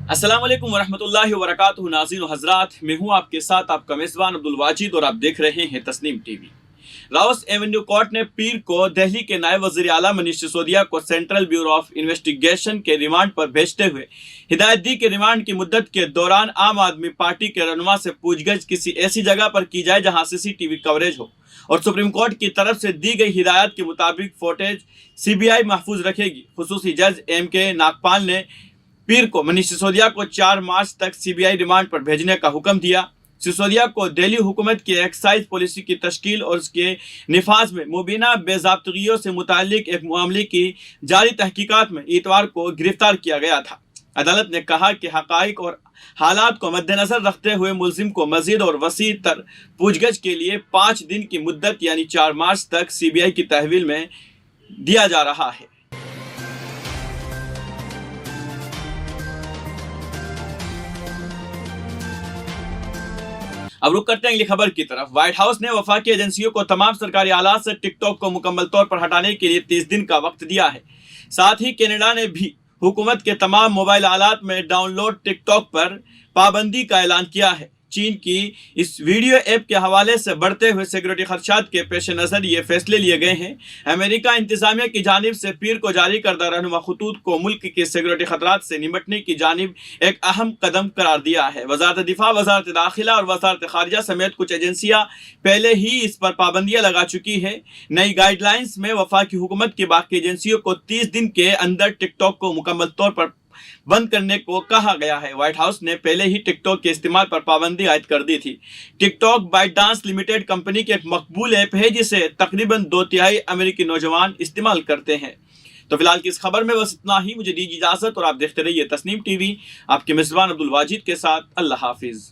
अस्सलाम वालेकुम वरहमतुल्लाहि वबरकातुहू। नाज़रीन व हज़रात, मैं हूँ आपके साथ आपका मेज़बान अब्दुल वाजिद और आप देख रहे हैं Tasneem TV. Rouse Avenue court ने पीर को दिल्ली के नायब वज़ीर आला मनीष सिसोदिया को सेंट्रल ब्यूरो ऑफ इन्वेस्टिगेशन के रिमांड पर भेजते हुए हिदायत दी कि रिमांड की मुद्दत के दौरान आम आदमी पार्टी के रहनुमा से पूछगछ किसी ऐसी जगह पर की जाए जहां सीसीटीवी कवरेज हो, और सुप्रीम कोर्ट की तरफ से दी गई हिदायत के मुताबिक फुटेज सीबीआई महफूज रखेगी। खुसूसी जज एम.के. नागपाल ने पीर को मनीष सिसोदिया को 4 मार्च तक सीबीआई रिमांड पर भेजने का हुक्म दिया। सिसोदिया को दिल्ली हुकूमत की एक्साइज पॉलिसी की तश्कील और उसके निफाज में मुबीना बेज़ाब्तगियों से मुताल्लिक एक मामले की जारी तहकीकात में इतवार को गिरफ्तार किया गया था। अदालत ने कहा कि हकाइक और हालात को मद्देनजर रखते हुए मुलजिम को मजीद और वसी तर पूछगछ के लिए 5 दिन की मुद्दत यानी 4 मार्च तक सीबीआई की तहवील में दिया जा रहा है। अब रुक करते हैं अगली खबर की तरफ। व्हाइट हाउस ने वफाकी एजेंसियों को तमाम सरकारी आलात से टिकटॉक को मुकम्मल तौर पर हटाने के लिए 30 दिन का वक्त दिया है। साथ ही कनाडा ने भी हुकूमत के तमाम मोबाइल आलात में डाउनलोड टिकटॉक पर पाबंदी का ऐलान किया है। चीन की इस वीडियो ऐप के हवाले से बढ़ते हुए सिक्योरिटी खदशात के पेश नज़र ये फैसले लिए गए हैं। अमेरिका इंतजामिया की जानिब से पीर को जारी करदा रहनुमा खतूत को मुल्क के सिक्योरिटी खतरात से निपटने की जानिब एक अहम कदम करार दिया है। वजारत दिफा, वजारत दाखिला और वजारत खारिजा समेत कुछ एजेंसियाँ पहले ही इस पर पाबंदियाँ लगा चुकी है। नई गाइडलाइंस में वफाकी हुकूमत की बाकी एजेंसियों को 30 दिन के अंदर टिकटॉक को मुकम्मल तौर पर बंद करने को कहा गया है। व्हाइट हाउस ने पहले ही टिकटॉक के इस्तेमाल पर पाबंदी आयद कर दी थी। टिकटॉक बाइटडांस लिमिटेड कंपनी की एक मकबूल ऐप है जिसे तकरीबन 2/3 अमेरिकी नौजवान इस्तेमाल करते हैं। तो फिलहाल की इस खबर में बस इतना ही। मुझे दीजिए इजाजत और आप देखते रहिए तस्नीम टीवी, आपके मेजबान अब्दुल वाजिद के साथ। अल्लाह हाफिज।